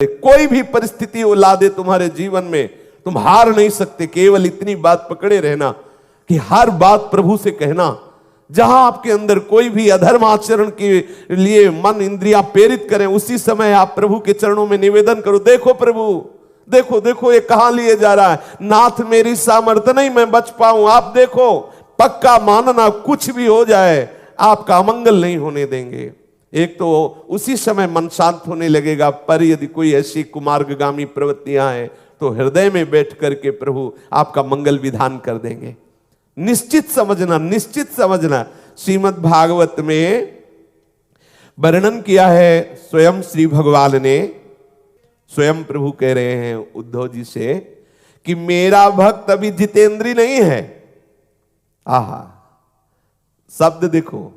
कोई भी परिस्थिति वो ला दे तुम्हारे जीवन में, तुम हार नहीं सकते। केवल इतनी बात पकड़े रहना कि हर बात प्रभु से कहना। जहां आपके अंदर कोई भी अधर्म आचरण के लिए मन इंद्रियां प्रेरित करें, उसी समय आप प्रभु के चरणों में निवेदन करो, देखो प्रभु, देखो देखो ये कहां लिए जा रहा है, नाथ मेरी सामर्थ्य नहीं मैं बच पाऊं, आप देखो। पक्का मानना, कुछ भी हो जाए आपका अमंगल नहीं होने देंगे। एक तो उसी समय मन शांत होने लगेगा, पर यदि कोई ऐसी कुमार्गगामी प्रवृत्तियां हैं तो हृदय में बैठ करके प्रभु आपका मंगल विधान कर देंगे। निश्चित समझना, निश्चित समझना। श्रीमद् भागवत में वर्णन किया है स्वयं श्री भगवान ने, स्वयं प्रभु कह रहे हैं उद्धव जी से कि मेरा भक्त अभी जितेंद्री नहीं है। आहा, शब्द देखो,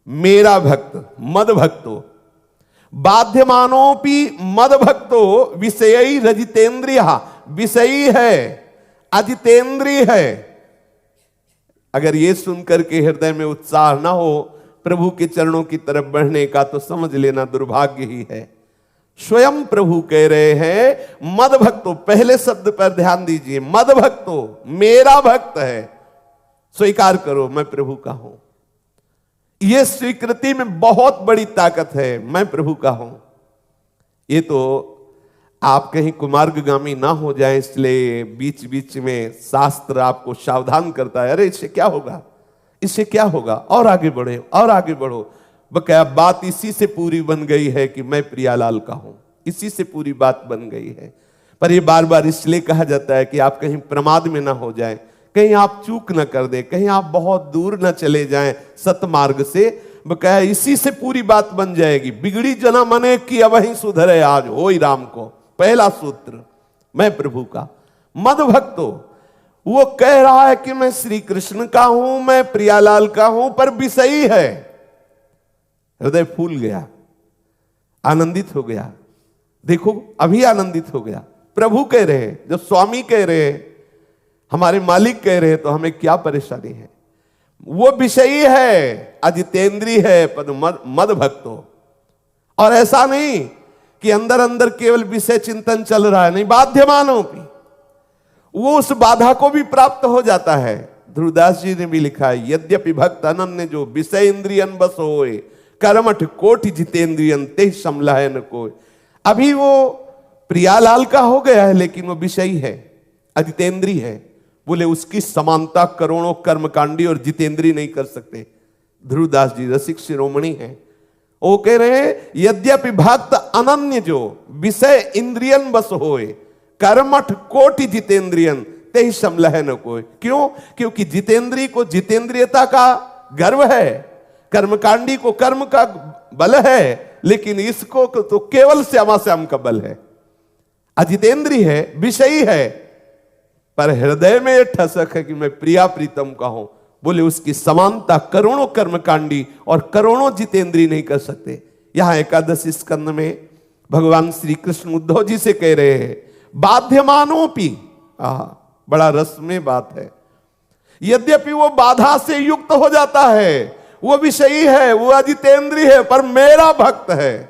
मेरा भक्त मद भक्तो बाध्यमानोपि मद भक्तो विषयी रजितेंद्रिय, विषयी है अजितेंद्रिय है। अगर ये सुनकर के हृदय में उत्साह ना हो प्रभु के चरणों की तरफ बढ़ने का, तो समझ लेना दुर्भाग्य ही है। स्वयं प्रभु कह रहे हैं मद भक्तो, पहले शब्द पर ध्यान दीजिए, मद भक्तो मेरा भक्त है, स्वीकार करो मैं प्रभु का हूं। यह स्वीकृति में बहुत बड़ी ताकत है, मैं प्रभु का हूं। ये तो आप कहीं कुमार्गगामी ना हो जाए, इसलिए बीच बीच में शास्त्र आपको सावधान करता है, अरे इससे क्या होगा, इससे क्या होगा, और आगे बढ़े और आगे बढ़ो। बकाया बात इसी से पूरी बन गई है कि मैं प्रियालाल का हूं, इसी से पूरी बात बन गई है। पर यह बार बार इसलिए कहा जाता है कि आप कहीं प्रमाद में ना हो जाएं, कहीं आप चूक न कर दे, कहीं आप बहुत दूर न चले जाएं सतमार्ग से। बकाया इसी से पूरी बात बन जाएगी। बिगड़ी जना मने की अब ही सुधरे आज हो ही राम को, पहला सूत्र मैं प्रभु का। मद भक्तो वो कह रहा है कि मैं श्री कृष्ण का हूं, मैं प्रियालाल का हूं, पर विषयी है। हृदय फूल गया, आनंदित हो गया। देखो अभी आनंदित हो गया। प्रभु कह रहे हैं, जब स्वामी कह रहे हैं, हमारे मालिक कह रहे हैं, तो हमें क्या परेशानी है। वो विषयी है, अजितेंद्रीय है, पर मद भक्तो। और ऐसा नहीं कि अंदर अंदर केवल विषय चिंतन चल रहा है, नहीं, बाध्यमानों की वो उस बाधा को भी प्राप्त हो जाता है। ध्रुवदास जी ने भी लिखा है, यद्यपि भक्त अनन्य जो विषय इंद्रियन बस होए, कर्मठ कोटि जितेंद्रियन ते समलाय न कोय। अभी वो प्रियालाल का हो गया है, लेकिन वो विषयी है, अजितेंद्रीय है। बोले उसकी समानता करोड़ों कर्मकांडी और जितेंद्री नहीं कर सकते। ध्रुवदास जी रसिक शिरोमणि हैं, वो कह रहे हैं यद्यपि भक्त अनन्य जो विषय इंद्रियन बस होए, कर्मठ कोटि जितेंद्रियन ते समलह न कोई। क्यों? क्योंकि जितेंद्री को जितेंद्रियता का गर्व है, कर्मकांडी को कर्म का बल है, लेकिन इसको तो केवल श्यामा श्याम का बल है। अजितेंद्री है, विषयी है, पर हृदय में यह ठसक है कि मैं प्रिया प्रीतम का हूं। बोले उसकी समानता करोड़ों कर्मकांडी और करोड़ों जितेंद्री नहीं कर सकते। यहां एकादश स्कंद में भगवान श्री कृष्ण उद्धव जी से कह रहे हैं बाध्यमानोपि, बड़ा रस में बात है, यद्यपि वो बाधा से युक्त हो जाता है, वो विषयी है, वो अजितेंद्रीय है, पर मेरा भक्त है।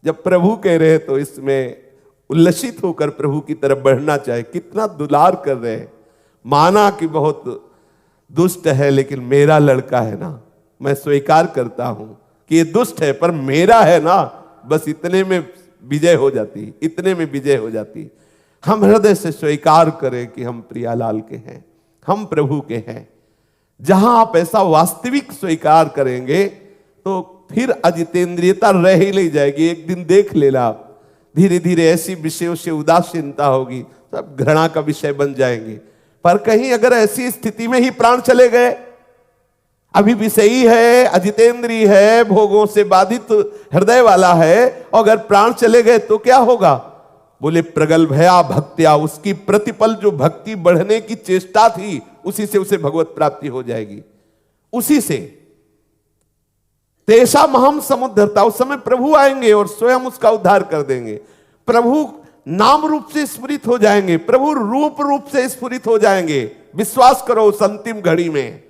जब प्रभु कह रहे हैं तो इसमें उल्लसित होकर प्रभु की तरफ बढ़ना चाहे। कितना दुलार कर रहे हैं। माना कि बहुत दुष्ट है, लेकिन मेरा लड़का है ना, मैं स्वीकार करता हूं कि ये दुष्ट है, पर मेरा है ना, बस इतने में विजय हो जाती, इतने में विजय हो जाती। हम हृदय से स्वीकार करें कि हम प्रियालाल के हैं, हम प्रभु के हैं। जहां आप ऐसा वास्तविक स्वीकार करेंगे तो फिर अजितेंद्रियता रह ही नहीं जाएगी। एक दिन देख लेना आप, धीरे धीरे ऐसी विषयों से उदासीनता होगी, सब घृणा का विषय बन जाएंगे। पर कहीं अगर ऐसी स्थिति में ही प्राण चले गए, अभी विषयी है, अजितेंद्रीय है, भोगों से बाधित हृदय वाला है, और अगर प्राण चले गए तो क्या होगा। बोले प्रगल्भया भक्त्या, उसकी प्रतिपल जो भक्ति बढ़ने की चेष्टा थी, उसी से उसे भगवत प्राप्ति हो जाएगी। उसी से तेषा महम समुद्धरता, उस समय प्रभु आएंगे और स्वयं उसका उद्धार कर देंगे। प्रभु नाम रूप से स्फुरित हो जाएंगे, प्रभु रूप से स्फुरित हो जाएंगे। विश्वास करो उस अंतिम घड़ी में,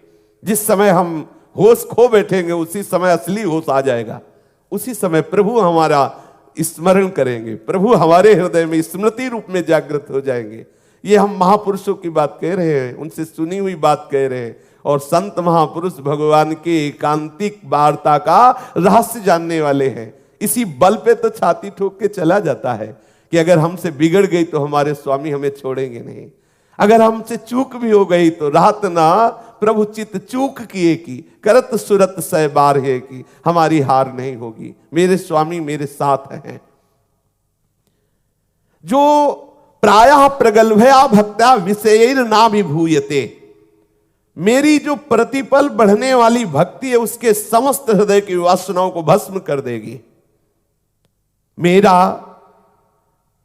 जिस समय हम होश खो बैठेंगे, उसी समय असली होश आ जाएगा। उसी समय प्रभु हमारा स्मरण करेंगे, प्रभु हमारे हृदय में स्मृति रूप में जागृत हो जाएंगे। ये हम महापुरुषों की बात कह रहे हैं, उनसे सुनी हुई बात कह रहे हैं, और संत महापुरुष भगवान के एकांतिक वार्ता का रहस्य जानने वाले हैं। इसी बल पे तो छाती ठोक के चला जाता है कि अगर हमसे बिगड़ गई तो हमारे स्वामी हमें छोड़ेंगे नहीं, अगर हमसे चूक भी हो गई तो रात ना प्रभु चित चूक किए की करत सुरत सह बार है की, हमारी हार नहीं होगी, मेरे स्वामी मेरे साथ हैं। जो प्रायः प्रगल्भया भक्त्या विषयैर ना विभूयते, मेरी जो प्रतिपल बढ़ने वाली भक्ति है उसके समस्त हृदय की वासनाओं को भस्म कर देगी। मेरा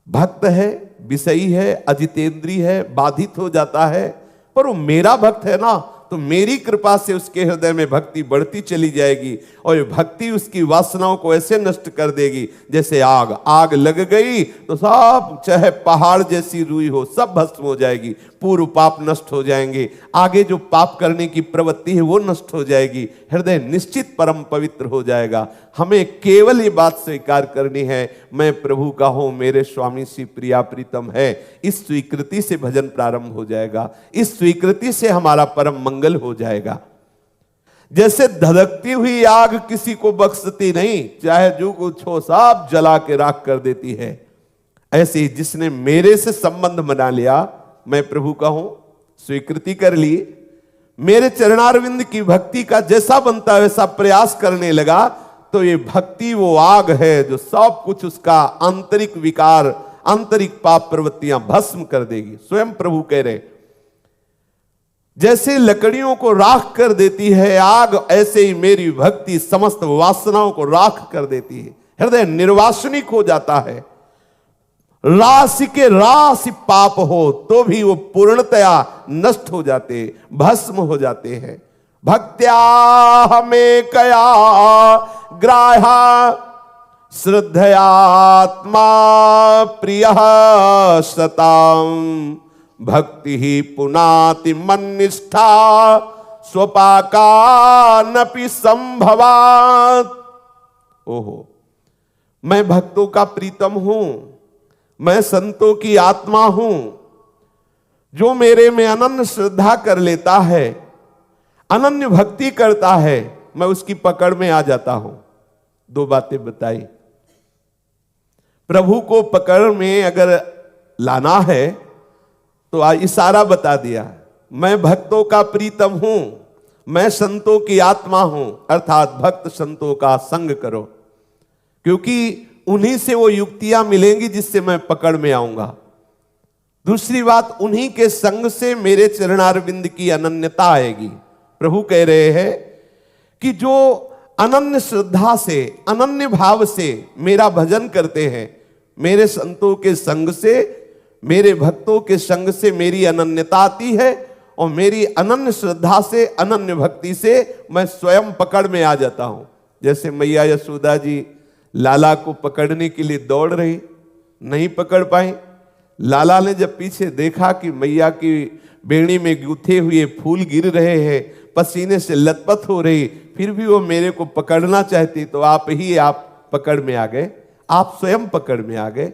भक्त है, विषयी है, अजितेंद्री है, बाधित हो जाता है, पर वो मेरा भक्त है ना, तो मेरी कृपा से उसके हृदय में भक्ति बढ़ती चली जाएगी, और ये भक्ति उसकी वासनाओं को ऐसे नष्ट कर देगी जैसे आग लग गई तो सब, चाहे पहाड़ जैसी रूई हो, सब भस्म हो जाएगी, पूर्व पाप नष्ट हो जाएंगे, आगे जो पाप करने की प्रवृत्ति है वो नष्ट हो जाएगी, हृदय निश्चित परम पवित्र हो जाएगा। हमें केवल ये बात स्वीकार करनी है, मैं प्रभु का हूं, मेरे स्वामी श्री प्रिया प्रीतम है। इस स्वीकृति से भजन प्रारंभ हो जाएगा, इस स्वीकृति से हमारा परम मंगल हो जाएगा। जैसे धधकती हुई आग किसी को बख्शती नहीं, चाहे जो कुछ हो सब जला के राख कर देती है, ऐसे ही जिसने मेरे से संबंध बना लिया, मैं प्रभु का हूं, स्वीकृति कर ली, मेरे चरणारविंद की भक्ति का जैसा बनता है वैसा प्रयास करने लगा, तो ये भक्ति वो आग है जो सब कुछ उसका आंतरिक विकार, आंतरिक पाप प्रवृत्तियां भस्म कर देगी। स्वयं प्रभु कह रहे, जैसे लकड़ियों को राख कर देती है आग, ऐसे ही मेरी भक्ति समस्त वासनाओं को राख कर देती है। हृदय निर्वासनिक हो जाता है, राशि के राशि पाप हो तो भी वो पूर्णतया नष्ट हो जाते, भस्म हो जाते हैं। भक्त्या हमें कया ग्राह्या श्रद्धयात्मा प्रिय सताम भक्ति ही पुनाति मन्निष्ठा स्वपाकानपि संभवात्। ओहो, मैं भक्तों का प्रीतम हूं, मैं संतों की आत्मा हूं। जो मेरे में अनन्य श्रद्धा कर लेता है, अनन्य भक्ति करता है, मैं उसकी पकड़ में आ जाता हूं। दो बातें बताई, प्रभु को पकड़ में अगर लाना है तो इशारा बता दिया, मैं भक्तों का प्रीतम हूं, मैं संतों की आत्मा हूं, अर्थात भक्त संतों का संग करो, क्योंकि उन्हीं से वो युक्तियां मिलेंगी जिससे मैं पकड़ में आऊंगा। दूसरी बात, उन्हीं के संग से मेरे चरणारविंद की अनन्यता आएगी। प्रभु कह रहे हैं कि जो अनन्य श्रद्धा से, अनन्य भाव से मेरा भजन करते हैं, मेरे संतों के संग से, मेरे भक्तों के संग से मेरी अनन्यता आती है, और मेरी अनन्य श्रद्धा से, अनन्य भक्ति से मैं स्वयं पकड़ में आ जाता हूं। जैसे मैया यशोदा जी लाला को पकड़ने के लिए दौड़ रही, नहीं पकड़ पाई। लाला ने जब पीछे देखा कि मैया की बेड़ी में गुथे हुए फूल गिर रहे हैं, पसीने से लथपथ हो रही, फिर भी वो मेरे को पकड़ना चाहती, तो आप पकड़ में आ गए, आप स्वयं पकड़ में आ गए।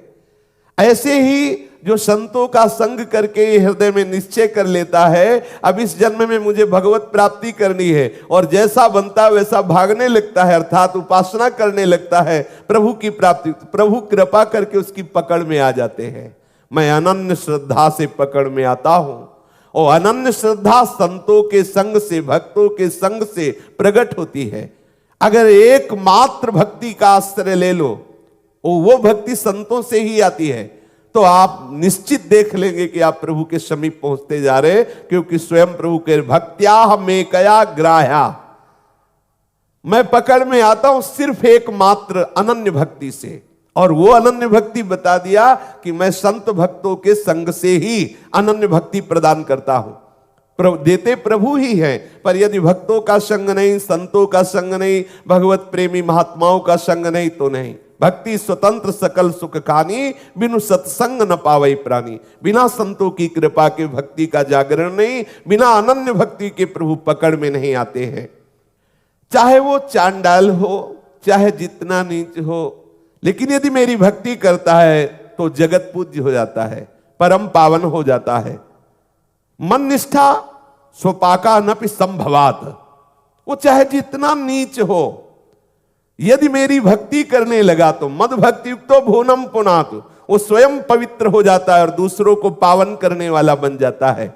ऐसे ही जो संतों का संग करके हृदय में निश्चय कर लेता है, अब इस जन्म में मुझे भगवत प्राप्ति करनी है, और जैसा बनता है वैसा भागने लगता है, अर्थात उपासना करने लगता है प्रभु की प्राप्ति, प्रभु कृपा करके उसकी पकड़ में आ जाते हैं। मैं अनन्य श्रद्धा से पकड़ में आता हूं, और अनन्य श्रद्धा संतों के संग से, भक्तों के संग से प्रकट होती है। अगर एकमात्र भक्ति का आश्रय ले लो, वो भक्ति संतों से ही आती है, तो आप निश्चित देख लेंगे कि आप प्रभु के समीप पहुंचते जा रहे, क्योंकि स्वयं प्रभु के भक्त्या में कया ग्राह्या, मैं पकड़ में आता हूं सिर्फ एकमात्र अनन्य भक्ति से। और वो अनन्य भक्ति बता दिया कि मैं संत भक्तों के संग से ही अनन्य भक्ति प्रदान करता हूं। देते प्रभु ही हैं, पर यदि भक्तों का संग नहीं, संतों का संग नहीं, भगवत प्रेमी महात्माओं का संग नहीं, तो नहीं। भक्ति स्वतंत्र सकल सुख खानी, बिनु सत्संग न पावई प्राणी। बिना संतों की कृपा के भक्ति का जागरण नहीं, बिना अनन्य भक्ति के प्रभु पकड़ में नहीं आते हैं। चाहे वो चांडाल हो, चाहे जितना नीच हो, लेकिन यदि मेरी भक्ति करता है तो जगत पूज्य हो जाता है, परम पावन हो जाता है। मन निष्ठा स्वपाका नपि संभवात, वो चाहे जितना नीच हो, यदि मेरी भक्ति करने लगा तो मद भक्ति युक्तो भुवनम पुनातु, वो स्वयं पवित्र हो जाता है और दूसरों को पावन करने वाला बन जाता है।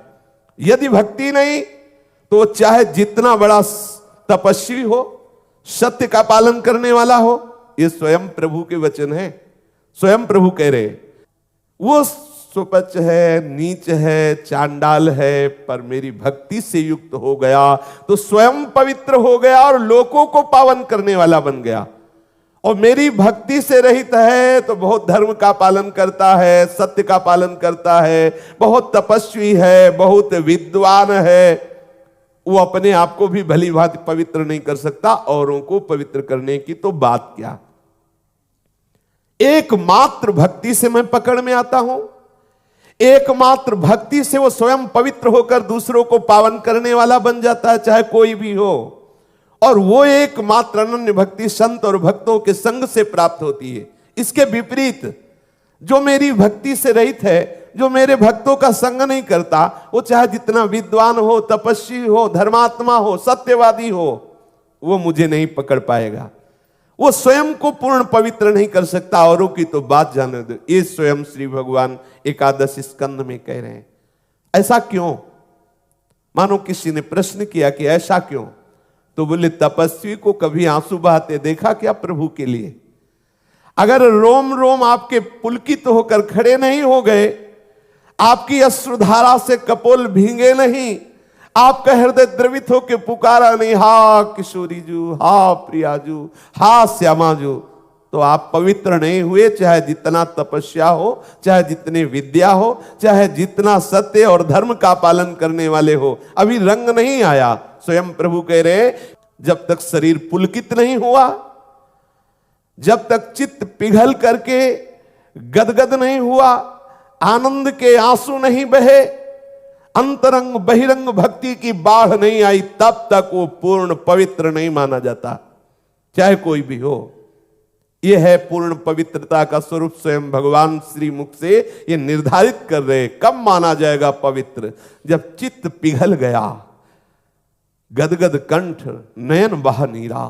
यदि भक्ति नहीं तो चाहे जितना बड़ा तपस्वी हो, सत्य का पालन करने वाला हो, ये स्वयं प्रभु के वचन है। स्वयं प्रभु कह रहे वो सुपच है, नीच है, चांडाल है, पर मेरी भक्ति से युक्त हो गया तो स्वयं पवित्र हो गया और लोगों को पावन करने वाला बन गया। और मेरी भक्ति से रहित है तो बहुत धर्म का पालन करता है, सत्य का पालन करता है, बहुत तपस्वी है, बहुत विद्वान है, वो अपने आप को भी भली भांति पवित्र नहीं कर सकता, औरों को पवित्र करने की तो बात क्या। एकमात्र भक्ति से मैं पकड़ में आता हूं, एकमात्र भक्ति से वो स्वयं पवित्र होकर दूसरों को पावन करने वाला बन जाता है, चाहे कोई भी हो। और वो एकमात्र अनन्य भक्ति संत और भक्तों के संग से प्राप्त होती है। इसके विपरीत जो मेरी भक्ति से रहित है, जो मेरे भक्तों का संग नहीं करता, वो चाहे जितना विद्वान हो, तपस्वी हो, धर्मात्मा हो, सत्यवादी हो, वो मुझे नहीं पकड़ पाएगा। वो स्वयं को पूर्ण पवित्र नहीं कर सकता, औरों की तो बात जाने दो। ये स्वयं श्री भगवान एकादश स्कंद में कह रहे हैं। ऐसा क्यों? मानो किसी ने प्रश्न किया कि ऐसा क्यों, तो बोले तपस्वी को कभी आंसू बहाते देखा क्या प्रभु के लिए? अगर रोम रोम आपके पुलकित होकर खड़े नहीं हो गए, आपकी अश्रुधारा से कपोल भींगे नहीं, आपका हृदय द्रवित होकर पुकारा नहीं, हा किशोरी जू, हा प्रियाजू, हा श्यामाजू, तो आप पवित्र नहीं हुए। चाहे जितना तपस्या हो, चाहे जितनी विद्या हो, चाहे जितना सत्य और धर्म का पालन करने वाले हो, अभी रंग नहीं आया। स्वयं प्रभु कह रहे जब तक शरीर पुलकित नहीं हुआ, जब तक चित्त पिघल करके गदगद नहीं हुआ, आनंद के आंसू नहीं बहे, अंतरंग बहिरंग भक्ति की बाढ़ नहीं आई, तब तक वो पूर्ण पवित्र नहीं माना जाता, चाहे कोई भी हो। यह है पूर्ण पवित्रता का स्वरूप। स्वयं भगवान श्री मुख से ये निर्धारित कर रहे कब माना जाएगा पवित्र, जब चित्त पिघल गया, गदगद कंठ नयन बह नीरा,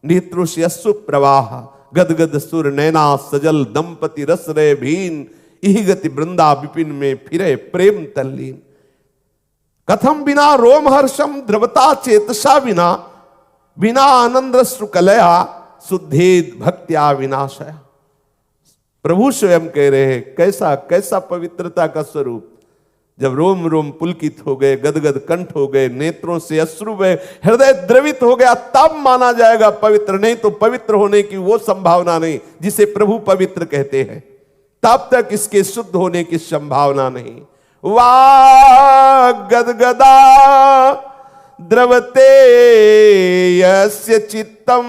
नेत्रों से अश्रु प्रवाह, गदगद सुर नैना सजल, दंपति रस रे भीन, इहि गति वृंदा विपिन में फिरे प्रेम तल्लीन। कथम बिना रोम हर्षम द्रवता चेतसा बिना, बिना आनंद अश्रु कलया, शुद्धेद भक्त्या विनाशया। प्रभु स्वयं कह रहे हैं कैसा कैसा पवित्रता का स्वरूप। जब रोम रोम पुलकित हो गए, गदगद कंठ हो गए, नेत्रों से अश्रु बहे, हृदय द्रवित हो गया, तब माना जाएगा पवित्र। नहीं तो पवित्र होने की वो संभावना नहीं जिसे प्रभु पवित्र कहते हैं, तब तक इसके शुद्ध होने की संभावना नहीं। वा गदगदा द्रवते यस्य चित्तम,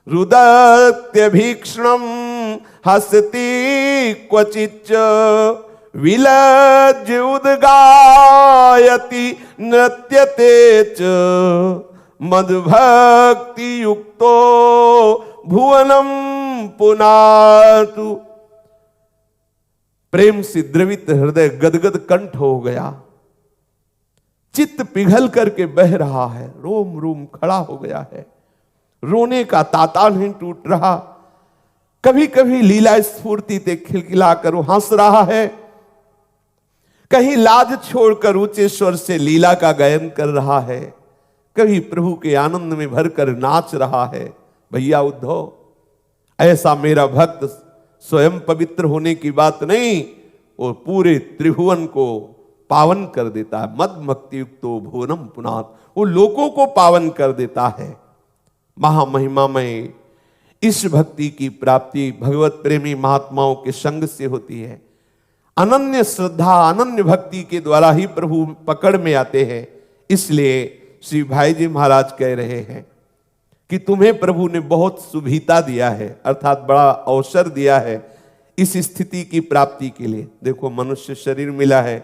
रुदत्यभीक्षणम हसति क्वचिच्च, विलज्य उद्गायति नृत्यते च, मद्भक्ति युक्तो भुवनम पुनातु। प्रेम से द्रवित हृदय गदगद कंठ हो गया, चित्त पिघल करके बह रहा है, रोम रोम खड़ा हो गया है, रोने का ताता नहीं टूट रहा। कभी कभी लीला स्फूर्ति से खिलखिलाकर वो हंस रहा है, कहीं लाज छोड़कर ऊंचे स्वर से लीला का गायन कर रहा है, कभी प्रभु के आनंद में भरकर नाच रहा है। भैया उद्धव, ऐसा मेरा भक्त स्वयं पवित्र होने की बात नहीं, वो पूरे त्रिभुवन को पावन कर देता है। मद भक्ति युक्तो भुवनम पुनात, वो लोगों को पावन कर देता है। महामहिमामय इस भक्ति की प्राप्ति भगवत प्रेमी महात्माओं के संग से होती है। अनन्य श्रद्धा, अनन्य भक्ति के द्वारा ही प्रभु पकड़ में आते हैं। इसलिए श्री भाई जी महाराज कह रहे हैं कि तुम्हें प्रभु ने बहुत सुविधा दिया है, अर्थात बड़ा अवसर दिया है इस स्थिति की प्राप्ति के लिए। देखो, मनुष्य शरीर मिला है,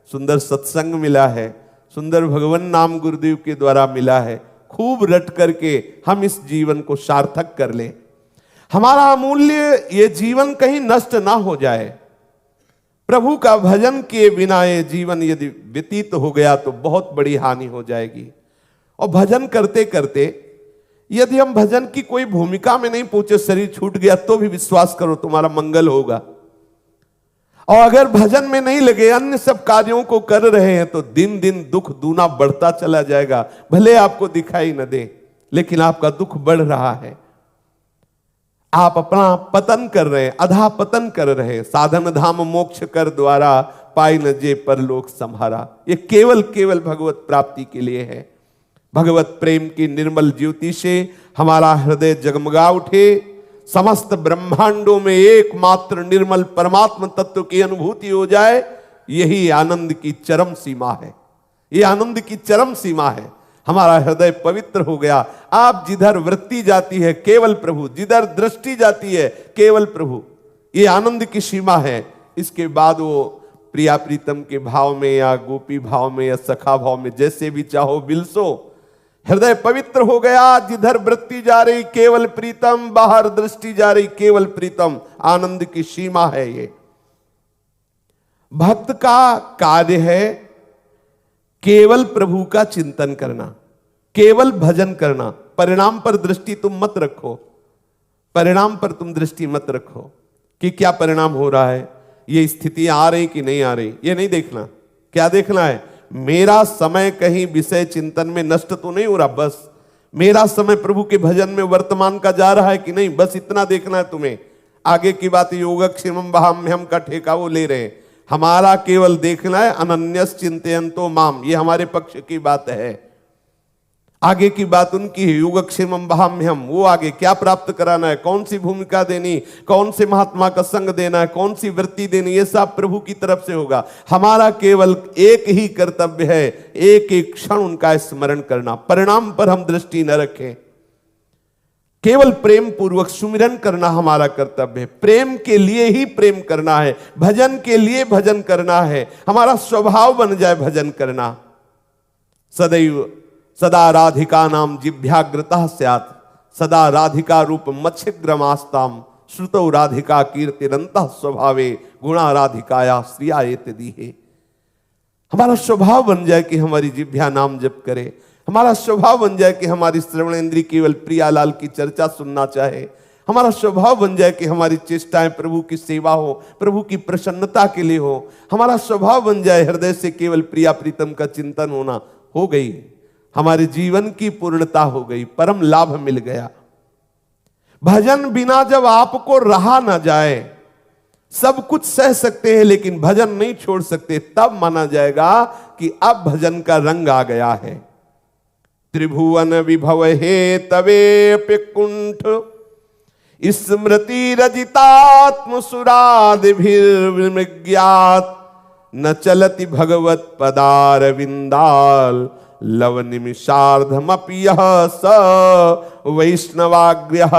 सुंदर सत्संग मिला है, सुंदर भगवान नाम गुरुदेव के द्वारा मिला है। खूब रट करके हम इस जीवन को सार्थक कर लें। हमारा अमूल्य ये जीवन कहीं नष्ट ना हो जाए। प्रभु का भजन किए बिना ये जीवन यदि व्यतीत हो गया तो बहुत बड़ी हानि हो जाएगी। और भजन करते करते यदि हम भजन की कोई भूमिका में नहीं पहुंचे, शरीर छूट गया, तो भी विश्वास करो तुम्हारा मंगल होगा। और अगर भजन में नहीं लगे, अन्य सब कार्यों को कर रहे हैं, तो दिन दिन दुख दूना बढ़ता चला जाएगा। भले आपको दिखाई न दे, लेकिन आपका दुख बढ़ रहा है। आप अपना पतन कर रहे हैं, अधा पतन कर रहे हैं। साधन धाम मोक्ष कर द्वारा, पाई न जे परलोक संहारा। ये केवल केवल भगवत प्राप्ति के लिए है। भगवत प्रेम की निर्मल ज्योति से हमारा हृदय जगमगा उठे, समस्त ब्रह्मांडों में एकमात्र निर्मल परमात्मा तत्व की अनुभूति हो जाए, यही आनंद की चरम सीमा है। ये आनंद की चरम सीमा है। हमारा हृदय पवित्र हो गया। आप जिधर वृत्ति जाती है केवल प्रभु, जिधर दृष्टि जाती है केवल प्रभु, ये आनंद की सीमा है। इसके बाद वो प्रिया प्रीतम के भाव में या गोपी भाव में या सखा भाव में, जैसे भी चाहो बिलसो, हृदय पवित्र हो गया। जिधर वृत्ति जा रही केवल प्रीतम, बाहर दृष्टि जा रही केवल प्रीतम। आनंद की सीमा है ये। भक्त का कार्य है केवल प्रभु का चिंतन करना, केवल भजन करना। परिणाम पर दृष्टि तुम मत रखो, परिणाम पर तुम दृष्टि मत रखो कि क्या परिणाम हो रहा है, ये स्थितियां आ रही कि नहीं आ रही, ये नहीं देखना। क्या देखना है? मेरा समय कहीं विषय चिंतन में नष्ट तो नहीं हो रहा, बस मेरा समय प्रभु के भजन में वर्तमान का जा रहा है कि नहीं, बस इतना देखना है तुम्हें। आगे की बात योगक्षेमम वहाम्यहम का ठेका वो ले रहे हैं। हमारा केवल देखना है अनन्यस चिंतयन्तो माम, ये हमारे पक्ष की बात है। आगे की बात उनकी है, योगक्षेमम वहाम्यहम, वो आगे क्या प्राप्त कराना है, कौन सी भूमिका देनी, कौन से महात्मा का संग देना है, कौन सी वृत्ति देनी, ये सब प्रभु की तरफ से होगा। हमारा केवल एक ही कर्तव्य है, एक एक क्षण उनका स्मरण करना। परिणाम पर हम दृष्टि न रखें, केवल प्रेम पूर्वक सुमिरन करना हमारा कर्तव्य है। प्रेम के लिए ही प्रेम करना है, भजन के लिए भजन करना है। हमारा स्वभाव बन जाए भजन करना। सदैव सदा राधिका नाम जिभ्याग्रतः स्यात्, सदा राधिका रूप मत्स्यग्रमास्ताम, श्रुतौ राधिका कीर्तिरन्तः स्वभावे, गुणा राधिकाया श्रियायेत दीहे। हमारा स्वभाव बन जाए कि हमारी जिभ्या नाम जप करे। हमारा स्वभाव बन जाए कि हमारी श्रवणेंद्री केवल प्रियालाल की चर्चा सुनना चाहे। हमारा स्वभाव बन जाए कि हमारी चेष्टाएं प्रभु की सेवा हो, प्रभु की प्रसन्नता के लिए हो। हमारा स्वभाव बन जाए हृदय से केवल प्रिया प्रीतम का चिंतन होना। हो गई हमारे जीवन की पूर्णता, हो गई, परम लाभ मिल गया। भजन बिना जब आपको रहा ना जाए, सब कुछ सह सकते हैं लेकिन भजन नहीं छोड़ सकते, तब माना जाएगा कि अब भजन का रंग आ गया है। त्रिभुवन विभव हे तवे कुंठ, स्मृति रजितात्म सुरादिभिर्विमृग्यात्, न चलति भगवत पदार विंदाल, लव निमिषार्धमपि यः स वैष्णवाग्र्यः।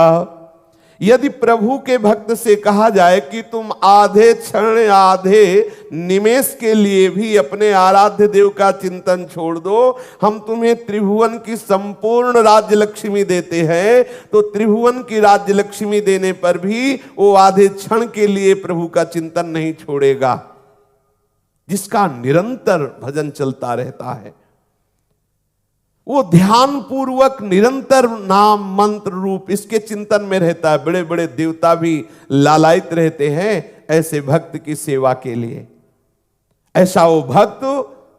यदि प्रभु के भक्त से कहा जाए कि तुम आधे क्षण, आधे निमेष के लिए भी अपने आराध्य देव का चिंतन छोड़ दो, हम तुम्हें त्रिभुवन की संपूर्ण राज्य लक्ष्मी देते हैं, तो त्रिभुवन की राज्य लक्ष्मी देने पर भी वो आधे क्षण के लिए प्रभु का चिंतन नहीं छोड़ेगा, जिसका निरंतर भजन चलता रहता है। वो ध्यान पूर्वक निरंतर नाम मंत्र रूप इसके चिंतन में रहता है। बड़े बड़े देवता भी लालायित रहते हैं ऐसे भक्त की सेवा के लिए। ऐसा वो भक्त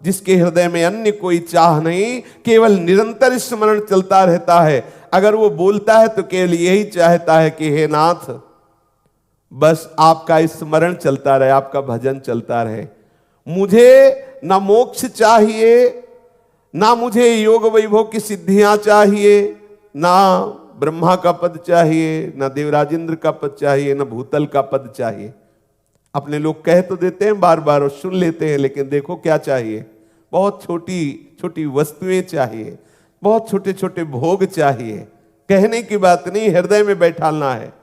जिसके हृदय में अन्य कोई चाह नहीं, केवल निरंतर स्मरण चलता रहता है। अगर वो बोलता है तो केवल यही चाहता है कि हे नाथ, बस आपका स्मरण चलता रहे, आपका भजन चलता रहे। मुझे ना मोक्ष चाहिए, ना मुझे योग वैभव की सिद्धियां चाहिए, ना ब्रह्मा का पद चाहिए, ना देवराजेंद्र का पद चाहिए, ना भूतल का पद चाहिए। अपने लोग कह तो देते हैं बार बार और सुन लेते हैं, लेकिन देखो क्या चाहिए, बहुत छोटी छोटी वस्तुएं चाहिए, बहुत छोटे छोटे भोग चाहिए। कहने की बात नहीं, हृदय में बैठाना है।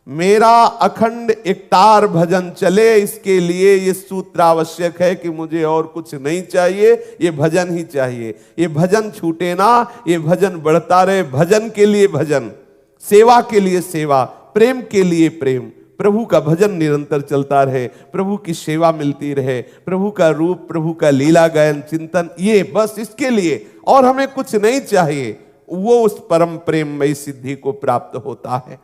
मेरा अखंड एकतार भजन चले, इसके लिए ये सूत्र आवश्यक है कि मुझे और कुछ नहीं चाहिए, ये भजन ही चाहिए। ये भजन छूटे ना, ये भजन बढ़ता रहे। भजन के लिए भजन, सेवा के लिए सेवा, प्रेम के लिए प्रेम, प्रभु का भजन निरंतर चलता रहे, प्रभु की सेवा मिलती रहे, प्रभु का रूप, प्रभु का लीला गायन चिंतन, ये बस इसके लिए और हमें कुछ नहीं चाहिए, वो उस परम प्रेममयी सिद्धि को प्राप्त होता है।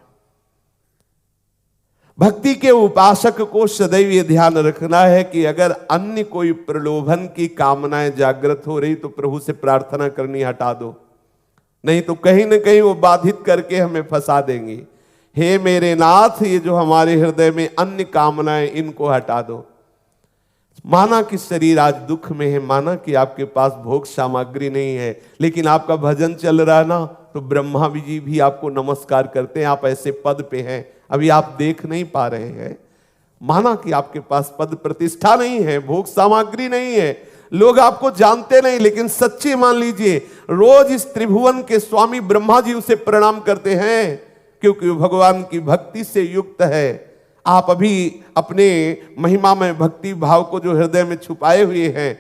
भक्ति के उपासक को सदैव ये ध्यान रखना है कि अगर अन्य कोई प्रलोभन की कामनाएं जागृत हो रही तो प्रभु से प्रार्थना करनी हटा दो, नहीं तो कहीं ना कहीं वो बाधित करके हमें फंसा देंगी। हे मेरे नाथ, ये जो हमारे हृदय में अन्य कामनाएं, इनको हटा दो। माना कि शरीर आज दुख में है, माना कि आपके पास भोग सामग्री नहीं है, लेकिन आपका भजन चल रहा है ना, तो ब्रह्मा जी भी आपको नमस्कार करते हैं। आप ऐसे पद पे हैं, अभी आप देख नहीं पा रहे हैं। माना कि आपके पास पद प्रतिष्ठा नहीं है, भोग सामग्री नहीं है, लोग आपको जानते नहीं, लेकिन सच्चे मान लीजिए रोज इस त्रिभुवन के स्वामी ब्रह्मा जी उसे प्रणाम करते हैं, क्योंकि वो भगवान की भक्ति से युक्त है। आप अभी अपने महिमा में भक्ति भाव को जो हृदय में छुपाए हुए हैं,